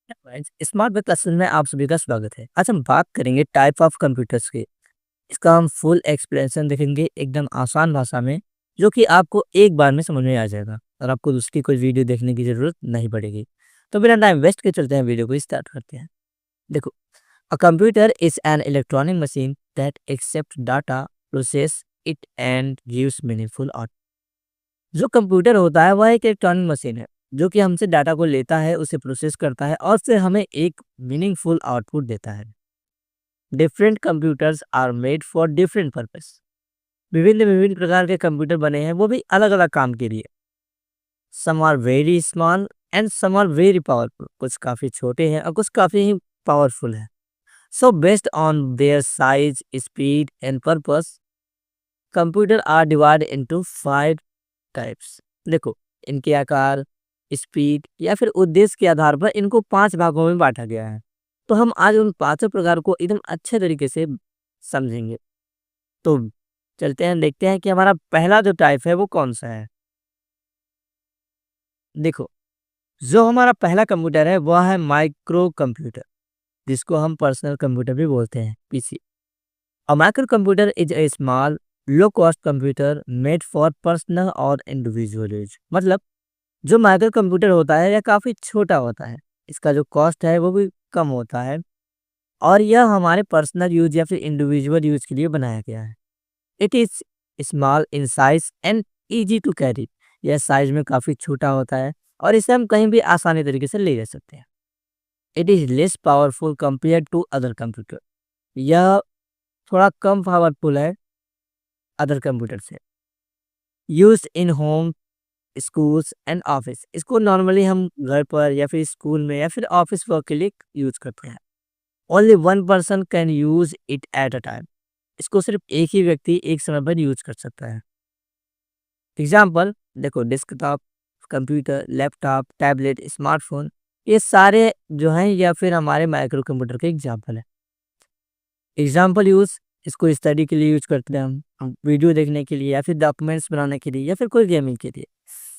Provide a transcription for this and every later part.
Friends, smart work classes में आप सभी का स्वागत है। आज हम बात करेंगे टाइप ऑफ कंप्यूटर्स की। इसका हम फुल एक्सप्लेनेशन देखेंगे एकदम आसान भाषा में, जो कि आपको एक बार में समझ में आ जाएगा और आपको दूसरी कोई वीडियो देखने की जरूरत नहीं पड़ेगी। तो बिना टाइम वेस्ट के चलते हैं, वीडियो को स्टार्ट करते हैं। देखो, a computer is an electronic machine that accept data, process it and gives meaningful out. जो कंप्यूटर होता है वह एक इलेक्ट्रॉनिक मशीन है जो कि हमसे डाटा को लेता है, उसे प्रोसेस करता है और फिर हमें एक मीनिंगफुल आउटपुट देता है। Different computers are made for different purpose. विभिन्न विभिन्न प्रकार के कंप्यूटर बने हैं, वो भी अलग अलग काम के लिए। Some are very small and some are very powerful. कुछ काफ़ी छोटे हैं और कुछ काफ़ी ही पावरफुल है। So based on their size, speed and purpose, computer are divide into 5 types. देखो, इनके आकार, स्पीड या फिर उद्देश्य के आधार पर इनको 5 भागों में बांटा गया है। तो हम आज उन पांचों प्रकार को एकदम अच्छे तरीके से समझेंगे। तो चलते हैं, देखते हैं कि हमारा पहला जो टाइप है वो कौन सा है। देखो, जो हमारा पहला कंप्यूटर है वह है माइक्रो कंप्यूटर, जिसको हम पर्सनल कंप्यूटर भी बोलते हैं, PC. A micro computer is a small low cost computer made for personal और इंडिविजुअल यूज। मतलब जो माइक्रो कंप्यूटर होता है यह काफ़ी छोटा होता है, इसका जो कॉस्ट है वो भी कम होता है और यह हमारे पर्सनल यूज या फिर इंडिविजुअल यूज के लिए बनाया गया है। It is small in size and easy to carry. यह साइज में काफ़ी छोटा होता है और इसे हम कहीं भी आसानी तरीके से ले जा सकते हैं। It is less powerful compare to other computer. यह थोड़ा कम पावरफुल है अदर कंप्यूटर से। Use in home, schools and office. इसको नॉर्मली हम घर पर या फिर स्कूल में या फिर ऑफिस वर्क के लिए यूज करते हैं। Only one person can use it at a time. इसको सिर्फ एक ही व्यक्ति एक समय पर यूज कर सकता है। एग्जाम्पल देखो, desktop computer, laptop, tablet, smartphone, ये सारे जो हैं या फिर हमारे माइक्रो कंप्यूटर के एग्जाम्पल है। एग्जाम्पल यूज, इसको स्टडी के लिए यूज करते हैं हम वीडियो देखने के लिए या फिर डॉक्यूमेंट्स बनाने के लिए या फिर कोई गेमिंग के लिए।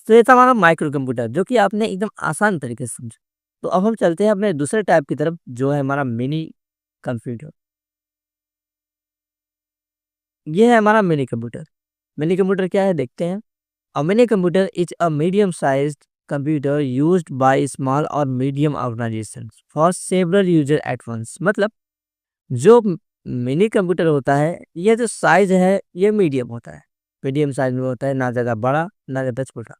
तो ये था हमारा माइक्रो कंप्यूटर, जो कि आपने एकदम आसान तरीके से समझा। तो अब हम चलते हैं अपने दूसरे टाइप की तरफ, जो है हमारा मिनी कंप्यूटर। ये है हमारा मिनी कंप्यूटर। मिनी कंप्यूटर क्या है, देखते हैं। A mini computer is a medium sized computer used by small और medium organization for several user at once. मतलब जो मिनी कंप्यूटर होता है, ये जो साइज है ये मीडियम होता है। मीडियम साइज में होता है, ना ज़्यादा बड़ा ना ज़्यादा छोटा।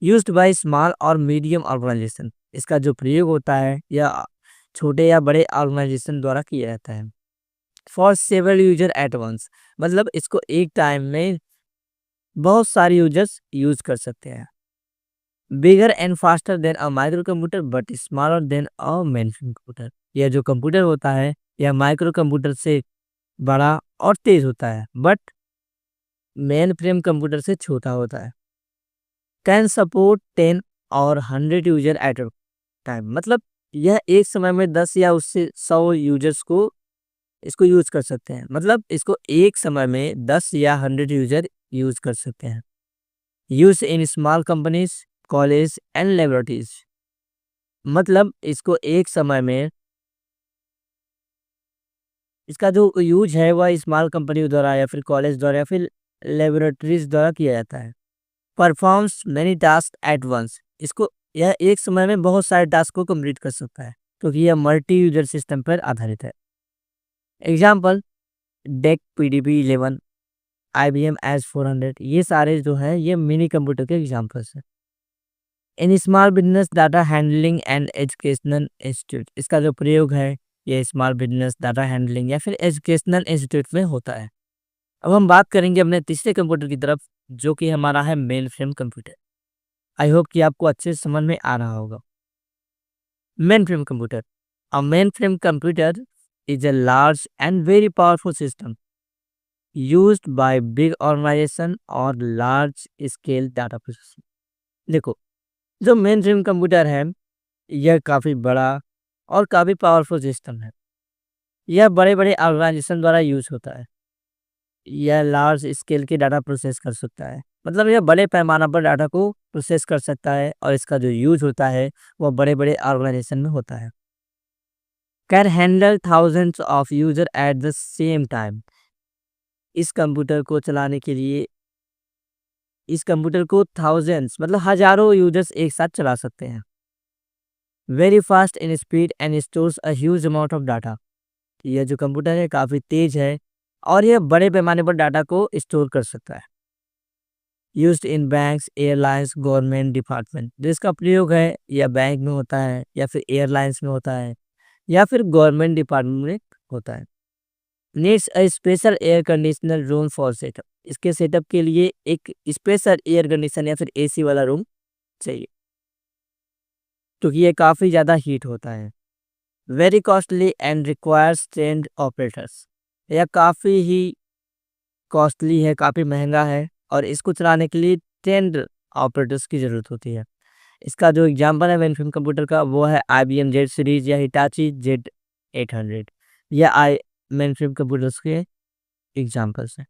यूज्ड बाय स्मॉल और मीडियम ऑर्गेनाइजेशन। इसका जो प्रयोग होता है यह छोटे या बड़े ऑर्गेनाइजेशन द्वारा किया जाता है। For several user at once, मतलब इसको एक टाइम में बहुत सारे यूजर्स यूज कर सकते हैं। Bigger and faster than a micro computer but smaller than a main computer. यह जो कंप्यूटर होता है यह माइक्रो कंप्यूटर से बड़ा और तेज होता है, बट मेन फ्रेम कंप्यूटर से छोटा होता है। कैन सपोर्ट 10 और 100 यूजर एट अ टाइम। मतलब यह एक समय में 10 या उससे 100 यूजर्स को इसको यूज कर सकते हैं। मतलब इसको एक समय में 10 या 100 यूजर यूज कर सकते हैं। Use in small companies, college and laboratories. मतलब इसको एक समय में इसका जो यूज है वह स्मॉल कंपनी द्वारा या फिर कॉलेज द्वारा या फिर लेबोरेटरीज द्वारा किया जाता है। Performs many task at once. इसको यह एक समय में बहुत सारे टास्क को कंप्लीट कर सकता है, क्योंकि यह मल्टी यूजर सिस्टम पर आधारित है। Example deck PDP-11, IBM H400, ये सारे जो है ये मिनी कंप्यूटर के एग्जाम्पल्स हैं। In small business data handling and educational institute. इसका जो प्रयोग है ये स्मॉल बिजनेस डाटा हैंडलिंग या फिर एजुकेशनल इंस्टीट्यूट में होता है। अब हम बात करेंगे अपने तीसरे कंप्यूटर की तरफ, जो कि हमारा है main frame computer. I hope कि आपको अच्छे से समझ में आ रहा होगा। Main frame computer, a main frame computer is a large and very powerful system used by big organization और large scale data processing। देखो, जो मेन फ्रेम कंप्यूटर है यह काफ़ी बड़ा और काफ़ी पावरफुल सिस्टम है। यह बड़े बड़े ऑर्गेनाइजेशन द्वारा यूज होता है। यह लार्ज स्केल के डाटा प्रोसेस कर सकता है। मतलब यह बड़े पैमाने पर डाटा को प्रोसेस कर सकता है और इसका जो यूज होता है वह बड़े-बड़े ऑर्गेनाइजेशन में होता है। Can handle thousands of user at the same time. इस कंप्यूटर को चलाने के लिए इस कंप्यूटर को थाउजेंड्स मतलब हजारों यूजर्स एक साथ चला सकते हैं। Very fast in speed and stores a huge amount of data. यह जो कंप्यूटर है काफ़ी तेज है और यह बड़े पैमाने पर डाटा को स्टोर कर सकता है। Used in banks, airlines, government department. जिसका प्रयोग है या बैंक में होता है या फिर एयरलाइंस में होता है या फिर गवर्नमेंट डिपार्टमेंट में होता है। Needs a special air conditioner room for setup. इसके सेटअप के लिए एक स्पेशल एयर कंडीशन या फिर एसी वाला रूम चाहिए, क्योंकि ये काफ़ी ज़्यादा हीट होता है। Very costly and requires trend operators. यह काफ़ी ही कॉस्टली है, काफ़ी महंगा है और इसको चलाने के लिए ट्रेंड ऑपरेटर्स की ज़रूरत होती है। इसका जो एग्जांपल है मेनफ्रेम कंप्यूटर का वो है IBM जेड सीरीज या हिटाची Z800। यह आई मेनफ्रेम कंप्यूटर्स के एग्जांपल्स हैं।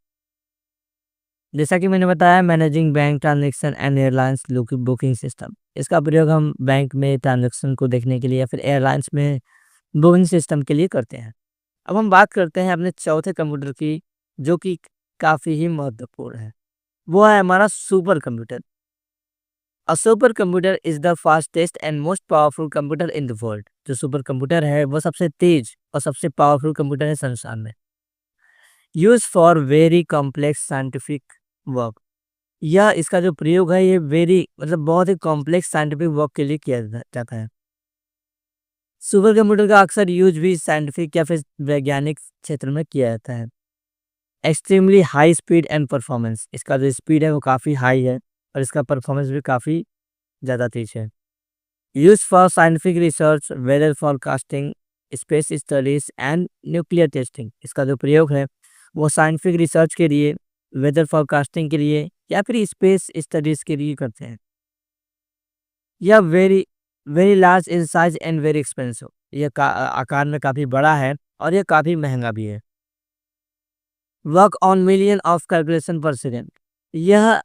जैसा कि मैंने बताया, managing bank transaction and airlines booking system. इसका प्रयोग हम बैंक में ट्रांजैक्शन को देखने के लिए या फिर एयरलाइंस में बुकिंग सिस्टम के लिए करते हैं। अब हम बात करते हैं अपने चौथे कंप्यूटर की, जो कि काफ़ी ही महत्वपूर्ण है। वो है हमारा super computer. A super computer is the fastest and most powerful computer in the world. जो सुपर कंप्यूटर है वो सबसे तेज और सबसे पावरफुल कंप्यूटर है संसार में। Use for very complex scientific work. यह इसका जो प्रयोग है ये वेरी मतलब बहुत ही कॉम्प्लेक्स साइंटिफिक वर्क के लिए किया जाता है। सुपर कंप्यूटर का अक्सर यूज भी साइंटिफिक या फिर वैज्ञानिक क्षेत्र में किया जाता है। Extremely high speed and performance. इसका जो स्पीड है वो काफ़ी हाई है और इसका परफॉर्मेंस भी काफ़ी ज़्यादा तेज है। Use for scientific research, weather forecasting, space studies and nuclear testing. इसका जो प्रयोग है वो साइंटिफिक रिसर्च के लिए, वेदर फॉरकास्टिंग के लिए या फिर स्पेस स्टडीज के लिए करते हैं। यह very very large in size and very expensive. यह आकार में काफ़ी बड़ा है और यह काफ़ी महंगा भी है। Work on million of calculation पर सेकेंड। यह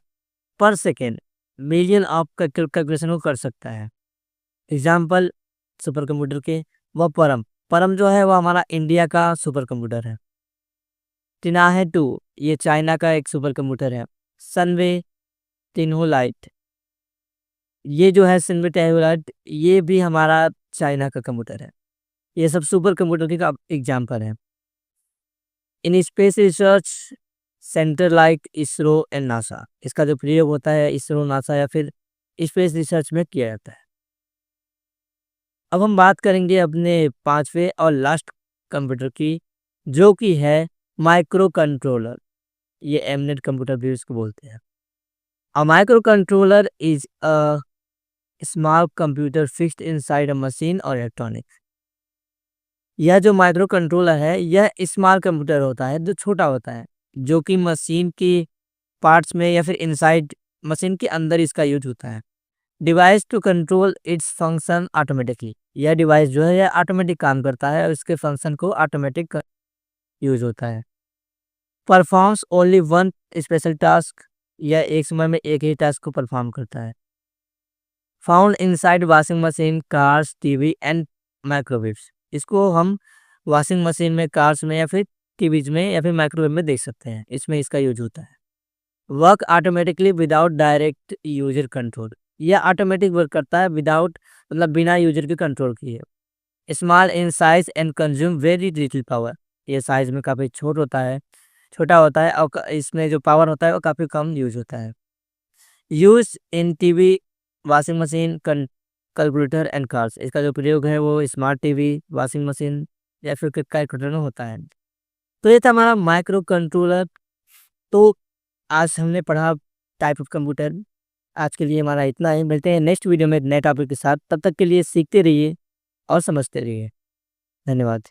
पर सेकेंड मिलियन ऑफ कैलकुलेशन को कर सकता है। एग्जाम्पल सुपर कंप्यूटर के वह परम परम जो है वह हमारा इंडिया का सुपर कंप्यूटर है। टिनाहे 2 ये चाइना का एक सुपर कंप्यूटर है। सनवे टिनहोलाइट ये जो है सनवे टिनहोलाइट ये भी हमारा चाइना का कंप्यूटर है। ये सब सुपर कंप्यूटर के एग्जाम्पल है। In space research centre like ISRO and NASA. इसका जो प्रयोग होता है इसरो, नासा या फिर स्पेस रिसर्च में किया जाता है। अब हम बात करेंगे अपने पांचवे और लास्ट कंप्यूटर की, जो कि है माइक्रो कंट्रोलर। ये एमनेट कंप्यूटर भी इसको बोलते हैं। A micro controller is a small computer fixed inside a machine और इलेक्ट्रॉनिक्स। यह जो माइक्रो कंट्रोलर है यह स्मॉल कंप्यूटर होता है जो छोटा होता है, जो कि मशीन की पार्ट्स में या फिर इनसाइड मशीन के अंदर इसका यूज होता है। Device to control its function automatically. यह डिवाइस जो है यह ऑटोमेटिक काम करता है और इसके फंक्शन को ऑटोमेटिक यूज होता है। Performs only one special task. यह एक समय में एक ही टास्क को परफॉर्म करता है। Found inside washing machine, cars, TV and microwaves. इसको हम वॉशिंग मशीन में, कार्स में या फिर टीवीज में या फिर माइक्रोवेव में देख सकते हैं। इसमें इसका यूज होता है। Work automatically without direct user control. यह ऑटोमेटिक वर्क करता है विदाउट मतलब बिना यूजर के कंट्रोल किए। Small in size and consume very little power. ये साइज में काफ़ी छोटा होता है और इसमें जो पावर होता है वो काफ़ी कम यूज होता है। Use in TV, washing machine, calculator and cars. इसका जो प्रयोग है वो स्मार्ट टीवी, वॉशिंग मशीन या फिर कैलकुलेटर में होता है। तो ये था हमारा माइक्रो कंट्रोलर। तो आज हमने पढ़ा टाइप ऑफ कंप्यूटर। आज के लिए हमारा इतना ही। मिलते हैं नेक्स्ट वीडियो में नए टॉपिक के साथ। तब तक के लिए सीखते रहिए और समझते रहिए। धन्यवाद।